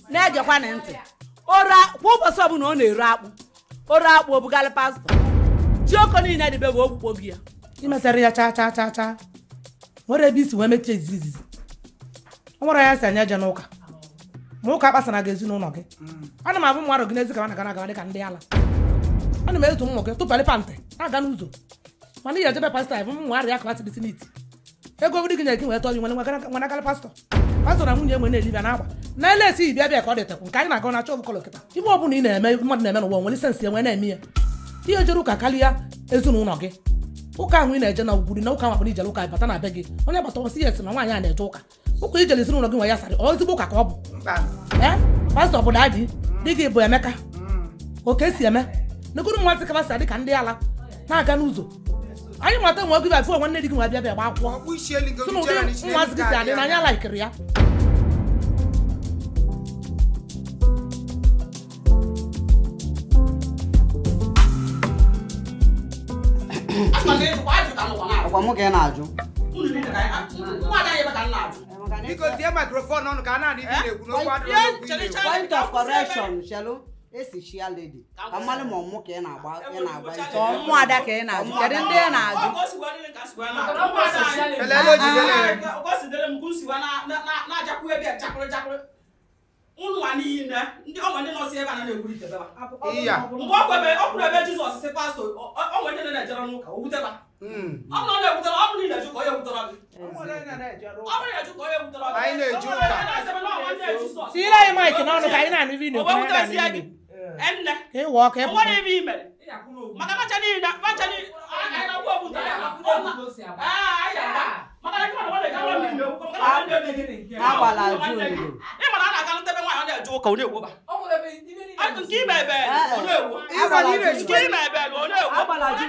na-egekwa na ntị ora kwa ụbọchị ọbụla ọ na-ere akpụ ore akpụ obugalị pastọ jioko niile dịbe bụ ogbukpo gị ya imetara ya cha nwere ebe isi wee mechie izizi ọ nwere ya si anya je n'ụka ma ụka kpasara gị ezinụlọ gị ana m abụ mmadụ gị n'ezi ka na aga dịka ndị ala ana m ezu ụmụ gị tụpalị pantị na-aga n'ụzọ mana ihe ejebe pastọ bụ m nwarị ya klasị dị siniti ego obodo gị nye gị wee tọọ gị nwenagalị pastọ na nwunye enwe na-elibia na-agba na ele esi bịa bịa ka ọ dịtekwu nke anyị na-aga na achọ kọlọ kịta ibe ọ bụla ị na-eme mmadụ na-eme n'ụwa nwere sensị enwe na-eme ya ihe jere ụka karịa ezinụlọ gị ụka ahụ ị na-eje na ugwuri na ụka nwakpara ijele ụka bata na be gị onye gbata ọsị ya esi na nwaanyị a na-eje ụka ụka ijele ezinụlọ gị nwe ya sarị ezigbo ụka ka ọ bụ pastọ bụ dadị dị gị bụ Emeka oke si eme negoro mmasị kabasị adị ka ndị ala na-aga n'ụzọ anyị mata nwe gị bịa nwanne dị gị nwa bịa bịa gba akwụkwọ nwa gị si adị na anya laikiri ya Kwa mo ke na aju. Biko tie microphone on ka na ni na-ekwu no kwa Point of correction, Shelo. Esi shia lady. Kamale mo mo ke na agba ije. Ọmụ ada ka ị na-ajụ kedu ndị ị na-ajụ Elelo jidere. Unu ani na ndị ọmụ ndị nọọsụ ebe a na-egwurite beba. Iya. Mgbe ọkụ ebe Jizọs sị pastọ ọmụ ndị na-ejere n'ụka o wuteba. Ọ bụrụ na ewutere ọ bụrụ na ịna-eju ka onye wutere gị. Ọ bụrụ na ịna-eju ka onye wutere gị. Anyị na-eju ụka. tiire anyị maịkị n'ọnụ ka anyị na-anụ ibe O wee wutere si ya gị. Enne. ka ị wụọ ka ị O nwere ebe i mere. Maka macha niile anyị na-agwụ obuta ya. Maka na kịma na nwanne gawa mmiri ewu. Agbala aju obodo. Ị mara a na-aga ntebe nwaanyị na-eje ụka ọ na-ewu ba. Nke ime ebe ọ na-ewu. Nke ime ebe ọ na-ewu. Agbala aju.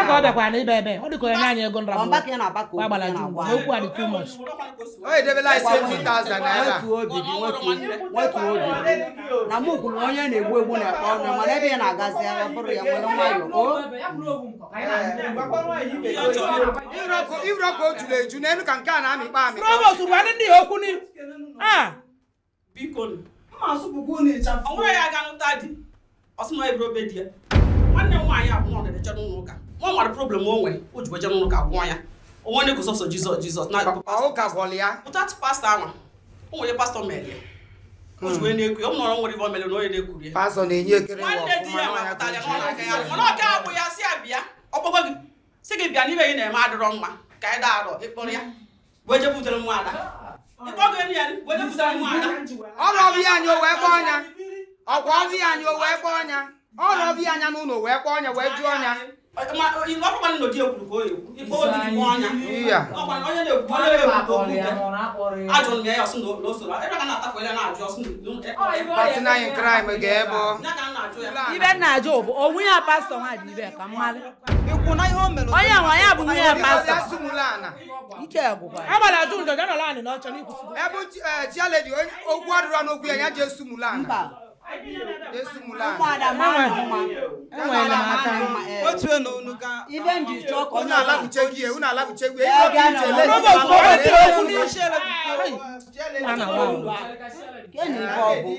ka ọ bịakwa na ibe ebe ọ dịka onye anyị ego nra agbala ju okwu adị too much Oye debela 20,000 naira. Wetu obi. Na mu kwuru onye na-egbu egbu na-ekpe ọnụ mana ebe ị na-agazi ya bụrụ ya nwere nwayọ. Iroko ojule eju n'enu ka nke a na-amịkpa amịkpa. provost bụ ndị okwu ni Biko ọ nwere ya aga n'ụta di ọsụma eburu obe di ya nwanne m nwaanyị abụ nọ na-eje n'ụlọ ụka nwa nwere problem o nwere o ji weje n'ụlọ ụka gwụọ ya onwe na egosọsọ Jizọs na Ụka gwọlị ya. ụtatụ pastọ ahụ o nwere pastọ mere o ji wee na-ekwu ya ọ nọrọ nwere ibe o mere na onye na-ekwuri ya Pastọ na-enye ekere nwanne di ya mapụtara ya n'ụlọ aka ya mana ọka abụ ya si abịa ọkpọkọ gị si gị bịa n'ibe gị na-eme adịrọ mma ka anyị daa arọ ịkpọrọ ya wee je butere nwa ada ịkpọ gị ya wee je butere nwa ada Ọrụ ọbịa anyị o wee kpọọ ọnya. Ọkwa ọbịa anyị o wee kpọọ ọnya. Ọrụ ọbịa anya n'ụlọ wee kpọọ ọnya wee jụọ ọnya. ọkpụkpa nọ di ekwuru ka o ekwu ikpe obi gị ọnya Iya. ọkwa onye na-ekwu ajụrụ m ya ọsụ na o soro ebe ka na-atakwele na-ajụ ọsụ Partner in crime ga-ebo. ya ka na-ajụ ya ibe na-ajụ bụ onwe ya pastọ nwa dị ibe ka mmalị onye nwa ya bụ nwunye ya pastọ Ya sumula ana. ike agwụgwa agbala ju njọ jana laanị n'ọchọ n'ikwusigo Ebe chialedi okwu adịrọ n'okwu ya je sumula ana. Mba. Esumula ana. Ụmụada mara mma. enwere m aka Otu n'onu ka Ibe nji chọọ ka unu alabuche gị unu alabuche gị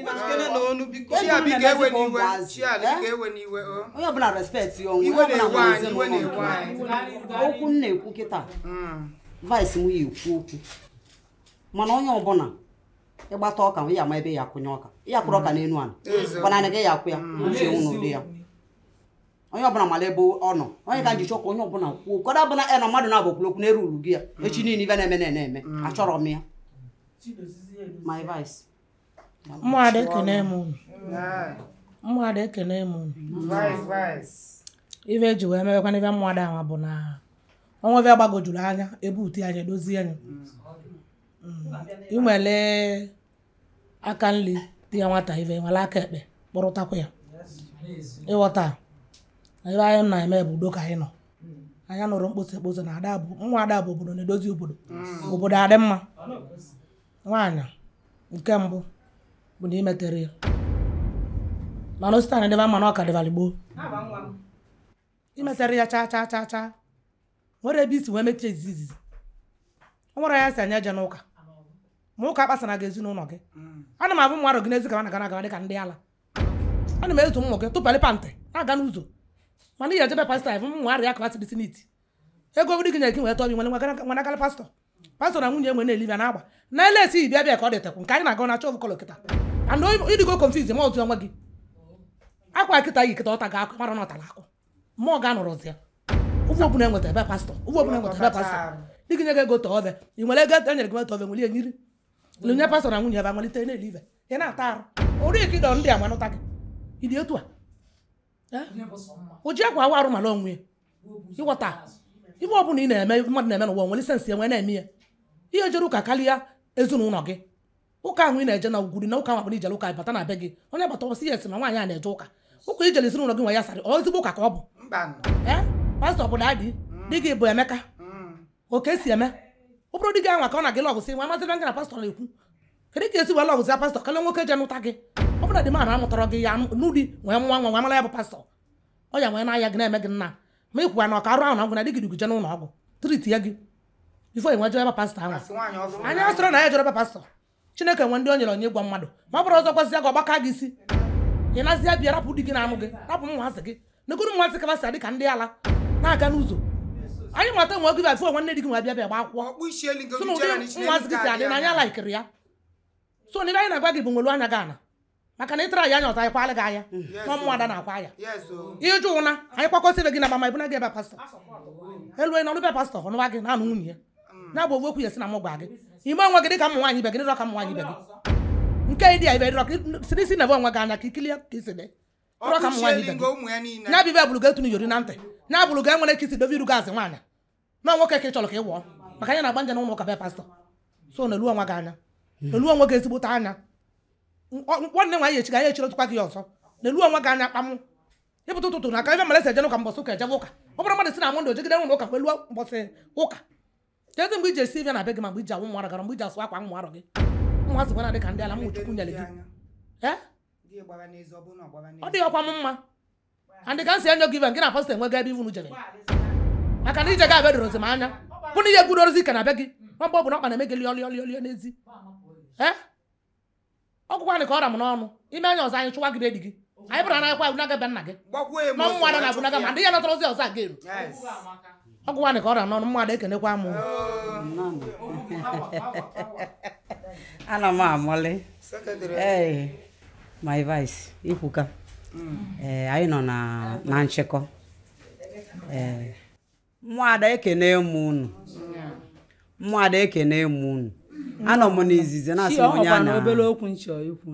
Chia biko ewe n'iwe. Chia biko ewe n'iwe. onye ọbụla respect ya onwe Iwe onye na-ewe ọbụla anyị, iwe na-ewe anyị. okwu m na-ekwu kịta vice m ya ekwu okwu mana onye ọbụla ịgbata ọka ya ama ebe ya akwụnye ọka ya kwụrụ ọka n'elu ala gbanana gị ya akwụ ya uche nwụ n'ụdị ya onye ọbụla mara ebe ọ nọ onye ka njichọ ka onye ọbụla kwuo ụkọdụ ọbụla na mmadụ na-abụkwuru okwu n'elu uru gị ya echi niile ibe na-eme na-eme achọrọ m ya my vice mmụada ekene m unu mmụada ekene m unu ibe eji wee mewekwana ibe mmụada ahụ bụ na ọnwa ebe gbagojuru anya ebe uti anya dozie anya inwele aka nri dị ya nwata ibe nwere aka ekpe kpọrụtakwa ya ịghọta ebe anyị na-eme bụ udo ka anyị nọ anya nụrụ mkposa na nwa ada bụ obodo na-edozi obodo adị mma nwaanyị nke mbụ bụ na imetere ya mana osita dịba mma na ọka dịbara gboo imetere ya cha nwere ebe isi wee mechie izizi ọ nwere ya si anya je n'ụka ma ụka kpasara gị ezinụlọ gị ana m abụ mmadụ gị n'ezi ka na gana dị ka ndị ala ana m ezu ụmụ gị tụpalị pantị na-aga n'ụzọ mana ihe ejebe pastọ bụ ụmụ arịa ka dị siniti ego gị nyere gị nwere tọbi nwere akala pastọ na nwunye enwe na-elibe na agba na elesi bịa bịa ka ọ dịtekwu nke anyị na-aga na chọọ kọlọ kịta and ịdịgo konfizi ma otu onwe gị akwa kịta yi kịta ọta ga-akụ mara na ọtara akụ mmụọ ga-anọrọzi ya ụgwọ ọbụla enweta ebe pastọ dị gị nye gị ego tọọ ọbịa ị nwere ego enyere gị nweta ọbịa nwere enyiri nye pastọ na nwunye ebe amalite na-elive ị na-ata arụ ori ike ịdọ ndị a manụta gị ịdị etu a o ji akwa awa arụ mala onwe ya ịghọta ibe ọbụla ị na-eme mmadụ na-eme n'ụwa nwere sensị enwe na-eme ya ihe jere ụka karịa ezinụlọ gị ụka ahụ ị na-eje na ugwuri na ụka ahụ akpara ijele ụka bata na be gị onye bata ọsị ya esi ma nwaanyị a na-eje ụka ijele ezinụlọ gị nwe ya sarị ezigbo ụka ka ọ bụ pastọ bụ dadị di gị bụ Emeka oke si eme ọ bụrụ di gị anwa ka ọ na gị lọgụsị nwa mazị gị na pastọ na-ekwu kedu ka esi wee lọgụsị ya pastọ karịa nwoke je nụta gị ọ bụrụ dị ma na amụtara gị ya n'ụdị nwee nwa nwa mara ya bụ pastọ ọ ya nwee na-aya gị na-eme gị nna ma ịkwụwa na ọka arụ ahụ na ngwụ na di gị duguje n'ụlọ ọgwụ triti ya gị bifo enwe jere ebe pastọ ahụ anya asọrọ na ya jere ebe pastọ Chineke nwe ndị o nyere onye gwa mmadụ ma ọ bụrụ ọzọ kwasịa gị ọgbaka gị isi ị na-azịa bịa rapụ di gị na anụ gị rapụ nwansị gị negoro nwansị kabasị adị ka ndị ala na-aga n'ụzọ anyị nwata nwe gị bịa nwanne di gị nwa bịa bịa gba akwụkwọ so na ụdị nwansị gị si adị na anya laikiri ya so n'ibe anyị na-agwa gị bụ nwelu anya gị ana maka na ịtara ya anya ọta anyị kwalị gị anya nwa mmụada na-akwa ya ịjụ ụna anyị kwakọsịbe gị na mama ịbụ na gị ebe pastọ elu na ọrụ be pastọ ọnụwa gị na-anụ nwunye ya na-abụ okwu ya si na m gwa gị ime onwe gị dị ka ụmụ nwaanyị ibe gị dịrọ ka ụmụ nwaanyị ibe gị nke ịdị ya ibe dịrọ ka si n'isi na-ebe onwe gị anya ka ikilie ka isi dị dịrọ ka ụmụ nwaanyị ibe gị nya bibe bụrụ gị etunu yori na ntị nya bụrụ gị enwere ka isi dobe iru gaazị nwaanyị na nwoke ka ị chọrọ ka ị wụọ maka anya na-agba nje na ụlọ ụka be pastọ so na elu onwe gị anya elu onwe gị ezigbote anya nwanne nwaanyị echi ga-anya echiri tụkwa gị ọzọ na elu onwe gị anya kpamụ ịpụta ụtụtụ na aka ebe malesi eje n'ụka mbọsị ụka ejebe ụka ọ bụrụ mmadụ si na mọndụ ojegide ụlọ ụka kweluo mbọsị ụka jezi mgbe iji esi ebe na be gị ma mgbe iji awụ mmara gara mgbe iji asụ akwa mmụ arọ gị nwa sịkwa na dị ka ndị ala mụchukwu nyere gị ọ dịghị ọkwa m mma andị ka nsị enyo gị gị na pastọ enwe ga ebe ivu jere maka na ije ga abịa dorozi m anya bụ na ihe gburu ozi ka na be gị nwa mgbe ọ bụ na ọkpa na-eme gị lịọ n'ezi ọgwụkwa dị ka ọ ra m n'ọnụ ime anya ọzọ anyị chụwa gị be di gị anyị bụrụ anaghịkwa abụnaga be nna gị ma mmụada na abụnaga ma ndị ya natara ozi ọzọ aga eru ọgwụkwa dị ka ọ ra n'ọnụ mmadụ ekenekwa m ana m amụlị my vice ikwuka anyị nọ na nchịkọ mmụada ekene m unu mmụada ekene m unu anọ m n'izizi na-asị m onye a na obere okwu nchọ ikwu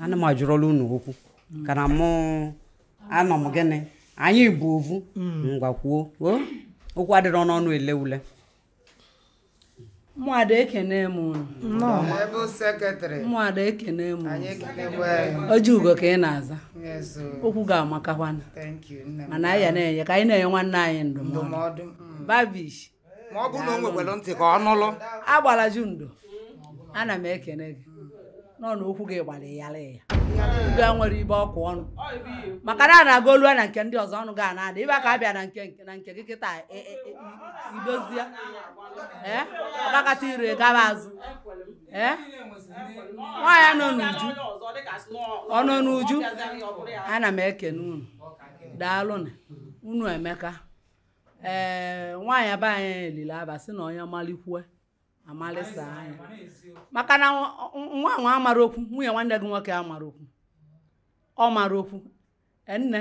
ana m ajụrụla unu okwu kana mụ anọ m gịnị anyị bụ ovu ngwakwuo okwu adịrọ n'ọnụ ele ule mmụada ekene m unu mmụada ekene m oji ugo ka ị na-aza okwu ga-amakakwana mana anyị ya na-enye ka anyị na-enye nwanne anyị ndụmọdụ babish ma ọ bụ na o nwekwara ntị ka ọ nụlụ agbara ju ndo ana m ekene gị nọ na okwu gị gbara yara ya ibe nwere ibe ọkụ ọnụ maka na a na-aga olu na nke ndị ọzọ ọnụ ga na-ada ibe ka abịa na nke gị kịta idozie ọkakata ire gaba azụ nwaanyị nọ n'uju ọ nọ n'uju ana m ekene unu daalụ na unu Emeka nwaanyị aba anyị lile aba sị na onye malikwue amalịsa anya maka na nwa nwa amara okwu nwunye nwanne gị nwoke amara okwu ọ mara okwu nne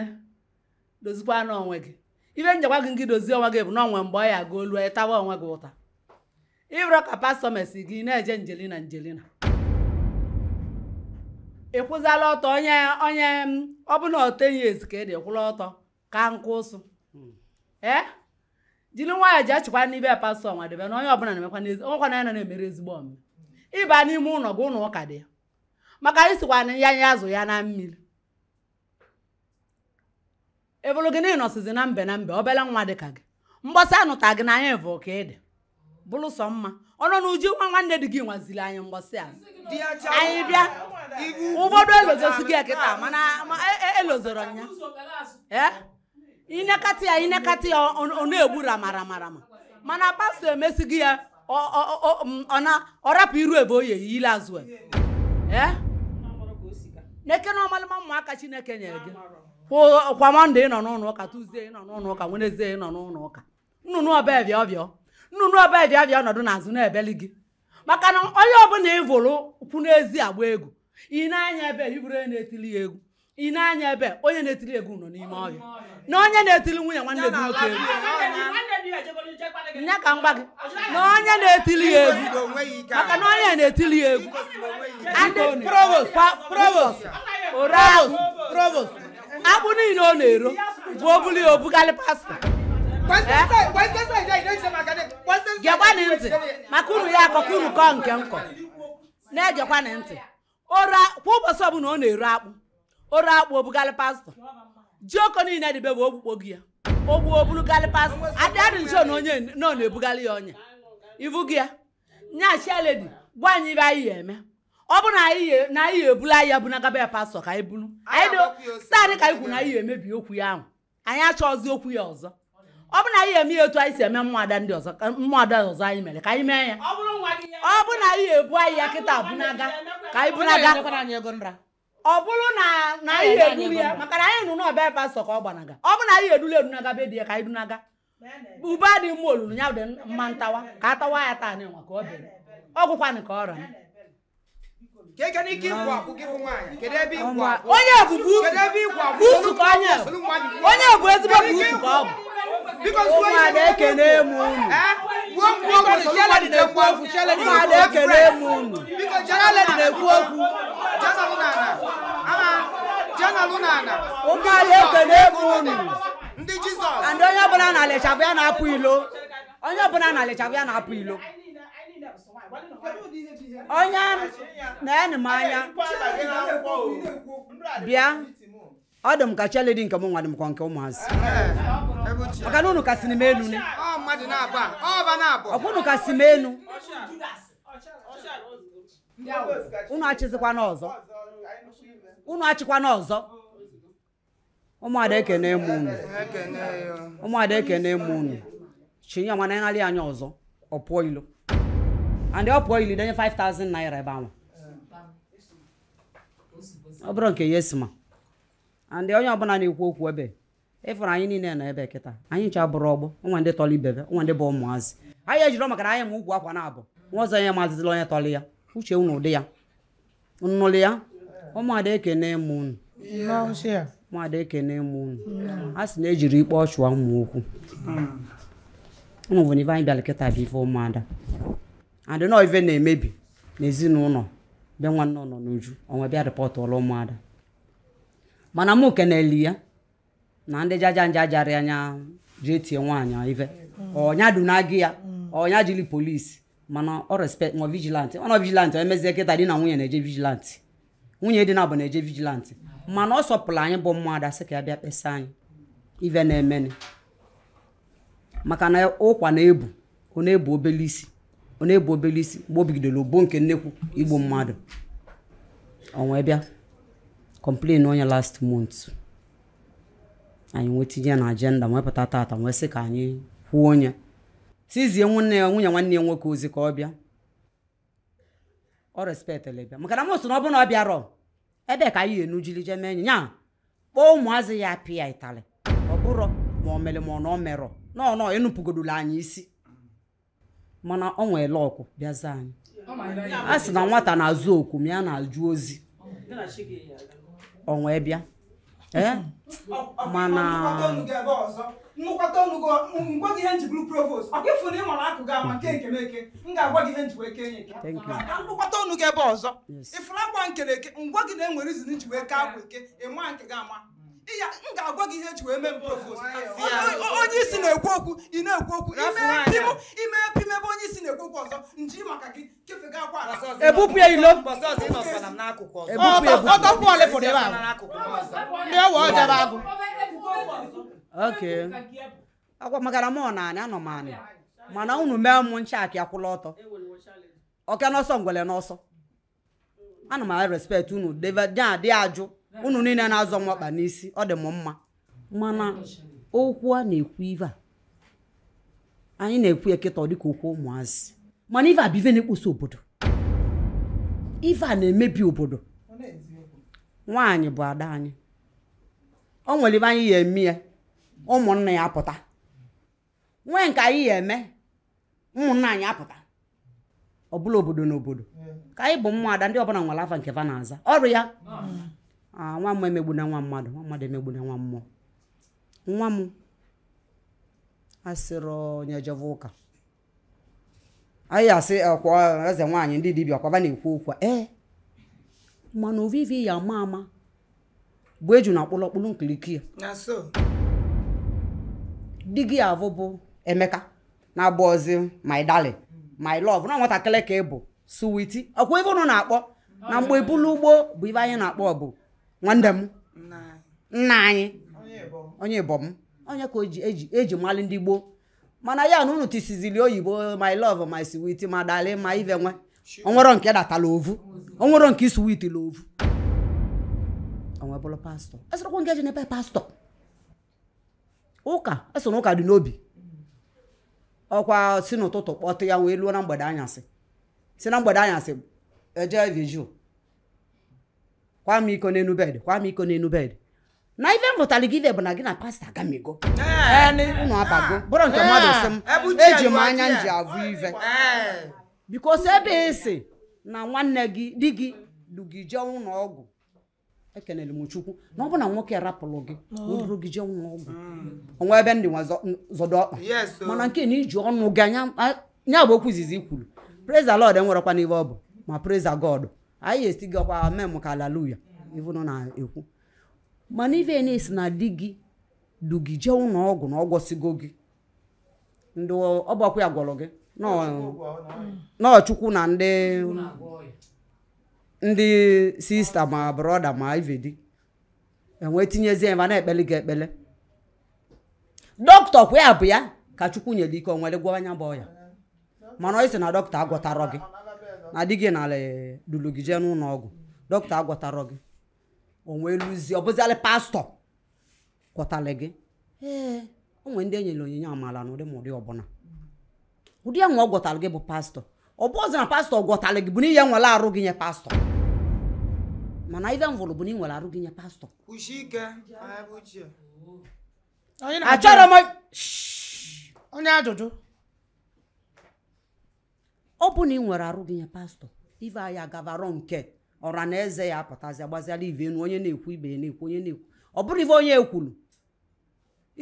dozikwa n'onwe gị ibe njekwa gị nke dozie onwe gị bụ na onwe mgbe ọ ya aga olu ịtawa onwe gị ụta ịbụrụ ka pastọ mesi gị na-eje njelina ịkwụzala ọtọ onye ọ bụ na otenye ezi ka ị dị kwụla ọtọ ka nkụ ụsụ jiri nwayọ ji achịkwa n'ibe pastọ nwadebe na onye ọbụla na-emekwa n'ezi onwekwa na ya na-emere ezigbo ọmụmụ ịba n'ime ụlọ gị ụlọ ụka dị ya maka anyị sikwa na ya azụ ya na mmiri ebulu gị na ịnọsizi na mbe obele nwa dị ka gị mgbọsị anụta gị na anyị bụ ka ị dị bụrụ sọ mma ọnụ n'uju nwa nwanne dị gị nwazili anyị mgbọsị a anyị bịa ụfọdụ elozosi gị kịta mana elozoro ya inekata ya ọ na-egbu ramara mana pastọ emesighị ya ọ rapụ iru ebe oye yile azụ n'eke na ọmalịma ụmụaka Chineke nyere gị kwa Mọnde ị nọ n'ụlọ ụka, Tuzdee ị nọ n'ụlọ ụka, Wenezdee ị nọ n'ụlọ ụka, nnụnụ ọbịa ọnọdụ n'azụ na-ebeli gị maka na onye ọbụla ịvụrụ kwu n'ezi agba egwu ị na-anya ebe iburu onye na-etili ya egwu ị na-anya ebe onye na-etili egwu nọ n'ime ọhịa na onye na-etili nwunye nwanne gị nwoke egwu nya ka m gwa gị na onye na-etili ya egwu maka na onye na-etili ya egwu ndị provost akpụ niile ọ na-ero bụ obuli ya obugali pastọ gekwanị ntị maka unu ya akọkọ unu kọọ nke nkọ na-egekwanị ntị kwa ụbọchị ọbụla ọ na-ero akpụ obugali pastọ ji oko niile dịbe bụ ogbukpo gị ya obugali pastọ adị nso na onye nọ na-ebugali ya onye ivu gị ya nyachiledi gwa anyị ibe anyị ya eme ọ bụ na anyị ebula ya bunagaba ya pastọ ka anyị bulu anyị dị starị ka anyị kwu na anyị emebi okwu ya ahụ anyị achọzi okwu ya ọzọ ọ bụ na anyị eme etu anyị si eme mmụada ndị ọzọ anyị mere ka anyị mee ya ọ bụ na anyị ebu anyị ya kịta bunaga ka anyị bunaga ọ bụrụ na anyị eduru ya maka na anyị nụ n'ọbịa pastọ ka ọ gbanaga ọ bụ na anyị edula edunaga be dị ya ka anyị dunaga ube dị mma olulu ya dị mma ntawa ka atawa ya taa n'ịnwa ka ọ bịara ọgwụkwanị ka ọra onye ebubu buusu ka onye bụ ezigbo buusu ka ọ bụ ụmụada ekene m unu ụmụada ekene m unu na-ekwu okwu ụmụada ekene m unu ndị onye ọbụla na-alịchabụ ya na-apụ ilo onye ọbụla na-alịchabụ ya na-apụ ilo onye na-enye m anya bịa ọ dị m ka cheledi nke m nwa dị m kwa nke ụmụazị maka na unu kasị m elu ọkwụnụ kasị m elu unu achịkwana ọzọ ụmụada ekene m unu chinye nwana nharị anya ọzọ ọ pụọ ilo and ọ pụọ ilo denye 5,000 naira ebe ahụ ọ bụrụ nke ya esima and onye ọbụla na-ekwu okwu ebe ịfụrụ anyị niile na ebe kịta anyị ncha bụrụ ọgbọ nwa ndị tọrọ ibebe nwa ndị bụ ụmụazị anyị ejiri maka na anyị ma ugwu akwa na-abụ nwa ọzọ onye mazịzịla onye tọrọ ya uche unu ụdị ya nnụlụ ya ụmụada ekene m unu ụmụada ekene m unu a sị na ejiri ikpe ọchụwa ụmụ okwu unu bụ n'ife anyị bịara kịta bụ ife ụmụada and nọ ife na-emebi n'ezinụlọ be nwanne ụlọ n'uju onwe bịa rịpọtụ ọrụ ụmụada mana mụ keneli ya na ndị jaja njajari anya ji etie nwaanyị ife ọnya dunagị ya ọnya jiri polisi mana ọ respect nwa vigilanti ọ nọ vigilanti emezie kịta di na nwunye na-eje vigilanti nwunye dị na bụ na-eje vigilanti mana ọ sọpụrụ anyị bụ mmadụ asị ka ya bịa kpesa anyị ife na-emeni maka na ụkwa na-ebu ọ na-ebu obele isi mgbe o bigidoro ogbo nke nnekwu igbo mmadụ onwe bịa complain onye last month anyị nwetinye na agenda wepụta tata wee sị ka anyị kwuo onye sizie nwunye nwanne ya nwoke ozi ka ọ bịa ọ respectele bịa maka na m so na ọ bụ na ọ bịarọ ebe ka anyị enujili je mee enyi ya kpọọ ụmụazị ya pịa ịtalị ọ bụrọ ma ọ mere ma ọ na ọ merọ nọ enupụgodula anyị isi mana ọ nwere ọkụ bịaza anyị a sị na nwata na-azụ oku ma ya na-ajụ ozi onwe bịa mana nnukwu onugo ngwa gị ihe njiburu provost ọ kwefụ na ị nwere akụ ga ama nke nkemeke m ga-agwa gị ihe njiwe kenye eke ka nnukwu onugo ebe ọzọ ifuru akwa nkeleke ngwa gị na-enwere izin njiwe ke akwa eke ịma nke gị ama iya m ga-agwa gị ihe njiwe mee m provost onye isi na-ekwu okwu ị na-ekwu okwu ime pim ebe onye isi na-ekwu okwu ọzọ nji maka gị kefe gị akwa ebupụ ya ilo ọtọpụ ole pụrụ ebe ahụ ndị ewe ọjọba agụ okay akwa magara m naanị anọ m anị mana unu mee ụmụ ncha akị akwụla ọtọ ọka n'ọsọ ngwele n'ọsọ ana m respect unu dị ajụ unu niile na-azọ nwakpa n'isi ọ dị m mma mana okwu a na-ekwu ive a anyị na-ekwu ya kịta ọ dịka okwu ụmụazị mana ife a bụ ife na-ekposa obodo ife a na-emebi obodo nwaanyị bụ ada anyị o nwere ife anyị ya eme ya ụmụnna ya apụta nwee nke anyị ya eme ụmụnna anyị apụta ọ bụla obodo na obodo ka anyị bụ mmadụ ndị ọbụla nwere afa nke fa na-aza ọrụ ya nwa m emegbu na nwa mmadụ emegbu na nwa mmụọ nwa m asịrị onye jeve ụka anyị asị ọkwa eze nwaanyị ndị dibịa ọkwaba na-ekwu okwu mana ovivi ya ama bụ eju na akpụlọkpụlụ nkiriki ya di gị avụ bụ Emeka na-agba ozi my darling my love na nwatakịrị ka ị bụ suwiti ọkwa ife ụnụ na-akpọ na mgbe ibulu ugbo bụ ife anyị na-akpọ bụ nwanne m nna anyị onye Ibom onye ka eji mali ndị gboo mana ya na unu tisizili oyibo my love my sweet ma darling ma ive nwe onwero nke datala ovu onwero nke sweet la ovu onwe bụrụ pastọ esịrịkwa nke eji nepe pastọ ụka eso na ụka dị n'obi ọkwa si n'ụtụtụ kpọtụ ya wee luo na mgbede anyasị si na mgbede anyasị eje vigil kwa m iko n'enu bed na ife m vụtara gị bụ na gị na pastọ agamigo unu abago bụrụ nke mmadụ sị m eji m anya nji avụ ive bikos ebe esi na nwanne gị di gị dugi jee ụlọ ọgwụ ekenere m Chukwu na ọ bụ na nwoke rapụrụ gị o gị jee ụlọ ọgwụ onwe ebe ndị nwe zọdọ ọkpa mana nke na iji ọnụ gị anya bụ okwu izizi kwuru praise the Lord enwerekwa n'ive ọ bụ ma praise God anyị esi gị ọkwa mem ka hallelujah ivu nọ na-ekwu mana ife na-esi na di gị dugi jee ụlọ ọgwụ na ọgwọsigo gị ndị ọgbakwa ya gwọrọ gị nọọ Chukwu na ndị sista ma broda ma ivedi enwe tinyezie ebe na-ekpele gị ekpele dọkịta kwa ya bụ ya ka Chukwu nyere ike onwere gwọ anya bụ ya mana ọ sị na dọkịta agwọtarọ gị na di gị nala dulu gị jee n'ụlọ ọgwụ dọkịta agwọtarọ gị onwe luzi ọ bụzialị pastọ gwọtara gị onwe ndị enyere onyinye amala na ụdị ma ụdị ọbụla ụdị ya nwe ọ gwọtara gị bụ pastọ ọ bụ ọzọ na pastọ gwọtara gị bụ na ihe nwere arụ gị nye pastọ mana ife m vụrụ bụ na ị nwere arụ gị nye pastọ achọrọ m onye ajụjụ ọ bụ na ị nwere arụ gị nye pastọ ife anyị agavarọ nke ọra na eze ya apụtazi agbaziala ive enu onye na-ekwu ibe ya na-ekwu onye na-ekwu ọ bụrụ ife onye ekwuru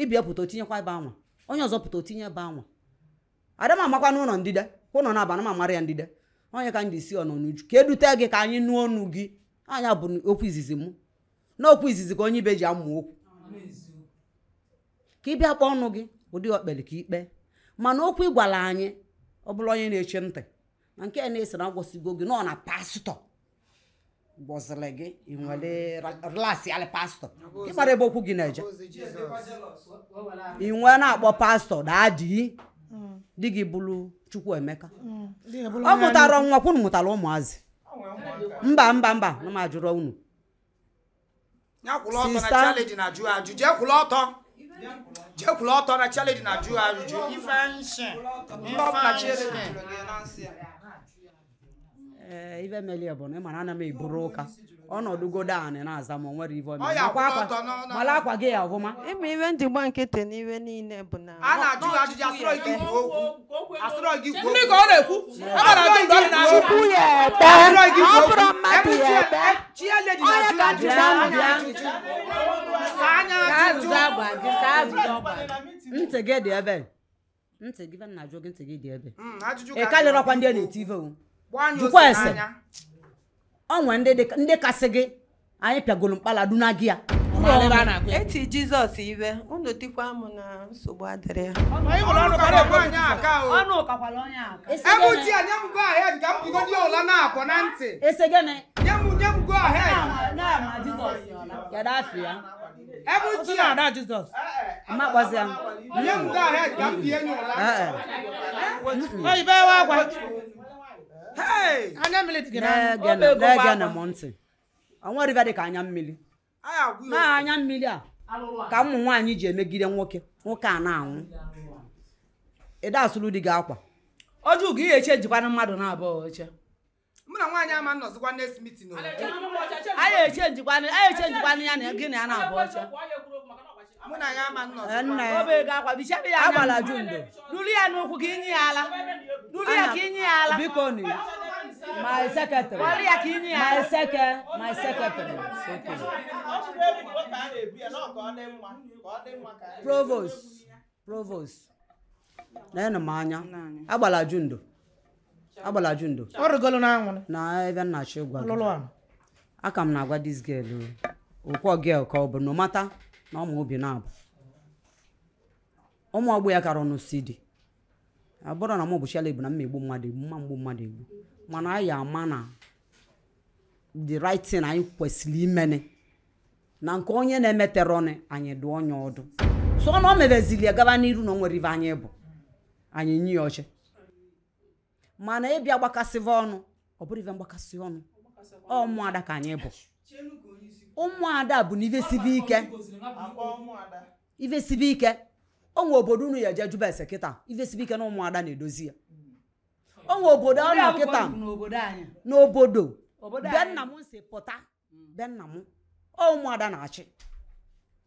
ibia pụta otinyekwa ebe anwa onye ọzọ pụta otinye ebe anwa ada m amakwa n'ụlọ ndịda ka ụlọ na-aba na m amara ya ndịda onye ka ndị isi ọnọ n'uju ka edute gị ka anyị nụọ ọnụ gị anya bụ okwu izizi mụ na okwu izizi ka onye ibe ji amụ okwu ka ịbịa kpọọ ọnụ gị ụdị okpeli ka ikpe mana okwu ịgwala anyị ọ bụla onye na-eche ntị na nke na-esi na agwọsigo gị nọ na pastọ gbọziri gị inwere relasị alị pastọ ịmara ebe okwu gị na-eje inwe na-akpọ pastọ daadị di gị bụrụ Chukwu Emeka ọ mụtara nwa kwunu mụtara ụmụazị mba na m ajụrụ unu jekwulu ọtọ na challenge na jụ ajụjụ ife nshi ife meli bụ na ịmara ana m eburu ụka ọnọdụ godo anị na-aza ma nwere ive mala akwa gị ya ọfụma ịma iwe ndị gba nkịtị n'iwe niile bụ na a na-ajụ ajụjụ asịrọ gị kwuo okwu asịrọ gị kwuo ndị ka ọ na-ekwu Chukwu ya ebe ọ bụrụ mmadụ ya ebe onye ka jụrụ ntị gị dị ebe ntị gị na ajụ gị ntị gị dị ebe ị kalịrọkwa ndị a na-eti ive jụkwa ese onwe ndị kasị gị anyị pịagolo mkpaladu na gị ya eti Jizọs iwe unu dịkwa m na nsogbu adịrị ya ọnụ ụkakwala onye aka ebe uti a nye m go ahead ka m pụgodi ụla na-apụ na ntị ese gịnị nye m go ahead kedu afọ ya ebe uti a ada Jizọs amakwazi ya nye m go ahead ka m pie nye ụla oyibe ewe akwa hey anya mmiri dị gị na-ege na m ntị onwe rive dị ka anya mmiri na anya mmiri a ka ụmụ nwaanyị ji emegide nwoke a na-anwụ ịda asụlụ dị gị akwa oju gị eche jikwana mmadụ na abụọ oche mụ na nwaanyị ama nnọzikwa next meeting o anyị eche njikwana ya na gị na ya na abụọ oche mụ na ya ama nnọzikwa nna ya obe ga akwa bichabe ya agbala ju ndo duru ya n'ụkwụ ka inye ya ala duru ya ka inye ya ala biko ni my secretary wali ya ka inye ya ala my secretary provost na m anya agbala ju ndo ọrụgolo na anwụrụ na ebe nna chi gwa lụlụ anụ aka m na-agwa this girl okwo girl ka ọ bụ no mata na ụmụ obi na-abụ ụmụ ọgbọ ya kara ọnụ CD abụrụ na m bụchiala ebu na mmegbu mmadụ egbu mana anyị ama na the right thing anyị kwesịrị imene na nke onye na-emetere ọnụ anyị dụ onye ọdụ so na o mebezili ya gaba n'iru na o nwere ibe anyị bụ anyị nye ya oche mana ịbịa gbakasịva ọnụ ọ bụrụ ibe mgbakasị ọnụ ụmụada ka anyị bụ ụmụada bụ na ive sibe ike onwe obodo unu ya eje juba ese kịta ive sibe ike na ụmụada na-edozi ya onwe obodo ọ nọ kịta n'obodo be nna m si pụta be nna m ụmụada na-achị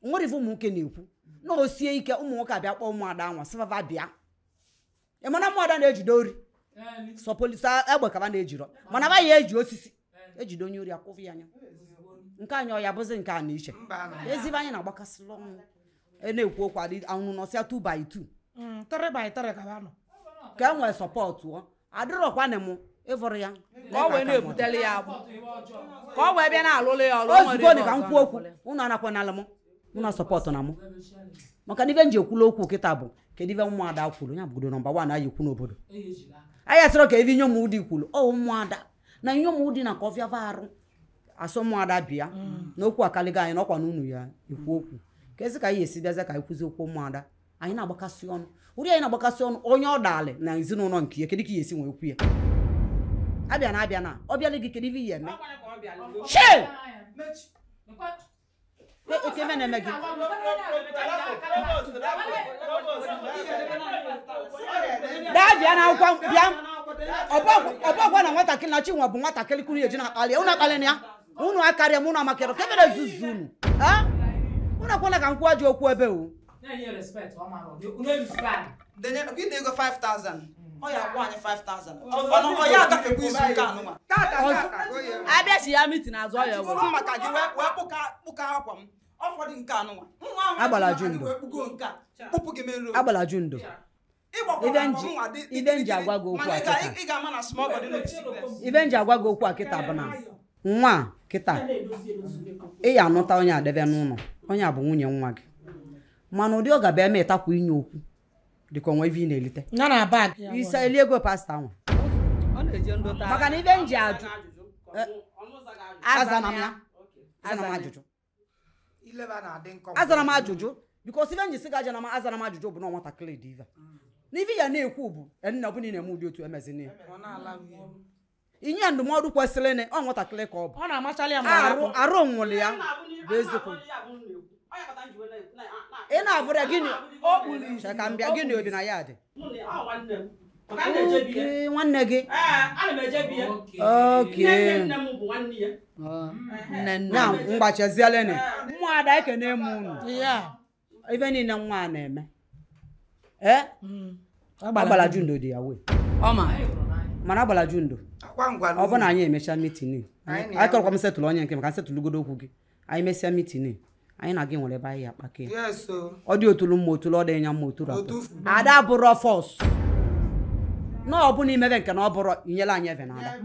nwere ife ụmụ nwoke na-ekwu na o sie ike ụmụ nwoke abịa kpọọ ụmụada anwa sịfava bịa ịmana ụmụada na-ejide ori sọ polisi egbe kaba na-ejiro mana ba ya eji osisi ejide onye ori akwụfụ ya anya nke anyị ọ ya bụzi nke a na iche ezibe anyị na-agbakasịla ọnwụ na-ekwu okwu adị anwụ nọsịa 2 by 2 3 by 3 ka ha nọ ka e nwee sọpọtụ adịrọkwana m ịvụrụ ya ka ọ wee na-ebutele ya agbụ ka ọ wee bịa na-alụlụ ya ọlụ ozugbo dị ka m kwuo okwu unu anakwanala m unu sọpọtụ na m maka na ibe m ji ekwula okwu kịta bụ kedu ibe ụmụada kwuru ya bụgodo nọmba 1 anyị ekwu n'obodo anyị asịrọ ka ebe inye ụmụdị kwuru ụmụada na inye ụmụdị na ka ọfịa arụ asọ ụmụada bịa na okwu akaliga anyị n'ọkwa n'unu ya ekwu okwu ka ezi ka anyị esi bịaza ka anyị kwụzi okwu ụmụada anyị na-agbakasị ọnụ ụdị anyị na-agbakasị ọnụ onye ọ daalị na ezinụlọ nke ya kedu ka esi nwee kwu ya abịa na ọ bịala gị kedu ibe ihe eme ekeme na-eme gị bịa na akwụkwọ bịa ọbọgwa na nwatakịrị na chinwa bụ nwatakịrị kwuru eji na-akpali ya unu akpali na ya unu akarịa m unu amakịrị ka ebere zuzu unu unu akwụna ka m kwuo ji okwu ebe o Gị ego 5,000. Ọ ya akwụ anyị 5,000. Ọ ya agafekwa izu nke anụnwa. abịachi ya mitin azụ ọya Kwuru maka gị wee kpụka akwa m. Ọ fọdụ nke anụnwa. Agbala ju ndo. Kpụpụ gị merụ. agbala ju ndo ibe nji agwa gị okwu a kịta ị ga-ama na small body no sickness. ibe nji agwa gị okwu a kịta bụ na nwa kịta ị ya anụta onye adebe n'ụlọ onye a bụ nwunye nwa gị mana ụdị ọ ga-abịa eme ịtakwa inye okwu dịka onwe ive ị na-elite ya na bag ise eli ego pasta nwa maka na ibe nji ajụ azana m ajụjụ ileba na-adị nkọ azara m ajụjụ bikos ibe nji sị ga aja na azara m ajụjụ bụ na nwatakịrị dị ive na ive ya na-ekwu bụ nna ọbụla ị na-eme ụdị otu emezina ya inye ya ndụmọdụ kwesịrị na ọ nwatakịrị ka ọ bụ ọ na-amachala ya arụ nwụrụ ya bụ eziokwu ị na-abụrụ ya gịnị ka m bịa gịnị obi na ya dị nwanne gị na mgbachazielene ụmụada ekene m unu ibe niile nwa a na-eme agbala ju ndo dị ya wee mana agbala ju ndo ọ bụ na anyị emecha mitin anyị kọrọkwa m setụlụ onye nke maka setụlụgodo okwu gị anyị mesịa mitin anyị na gị nwere ebe anyị akpake ọ dị otulu mma otulu ọ dị nya mma otulu atọ ada bụrụ fọs na ọ bụ na imebe nke na ọ bụrụ inyela anyị eve na ada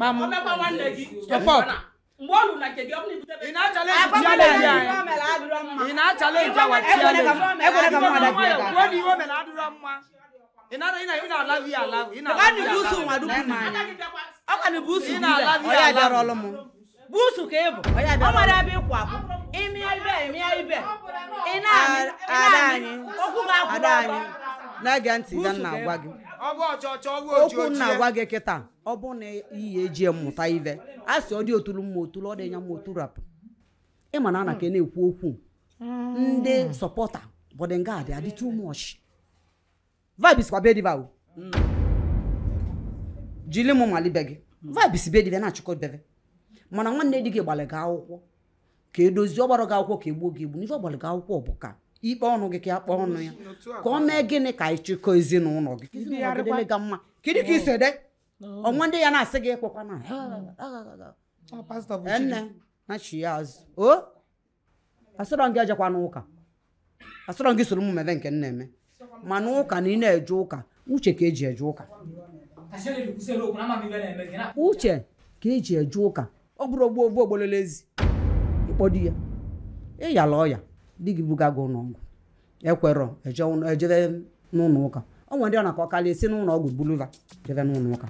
busu ka ịbụ ọ nwere ebe ịkwụ akwụ ime ibe ị ada anyị na-ege ntị ya na-agwa gị okwu na-agwa gị kịta ọ bụ na iyi eji mmụta ive a sị ọ dị otulu mma otulu ọ dị nya mma otu rapụ ịma na ana ka na-ekwu okwu ndị sọpọta bọdịnga dị adị too much vibes kwa be diva jili m malibe gị vibes be dị na-achịkọ bebe mana nwanne di gị gbalị gị akwụkwọ ka edozie ọgbara gị akwụkwọ ka egbuo gị egbu n'ife ọgbara gị akwụkwọ bụ ka ikpe ọnụ gị ka akpọ ọnụ ya ka ọ mee gịnị ka ịchịkọ ezinụlọ gị dịle gị mma kedu ka isi de ọnwa ndị ya na-asị gị ịkwụkwa na enne na chi ya azụ o asịrọ gị ejekwa n'ụka asịrọ gị soro m mebe nke nna eme mana ụka na ị na-eje ụka uche ka eji eje ụka uche ka eji eje ụka ọ bụrụ ogbo ogbolele ezi ịkpọdi ya ịyala ọya di gị buga gị n'ọgwụ ekwerọ ejebe n'ụlọ ụka ọ nwere ndị ọ na-akọ karịa esi n'ụlọ ọgwụ buluva jebe n'ụlọ ụka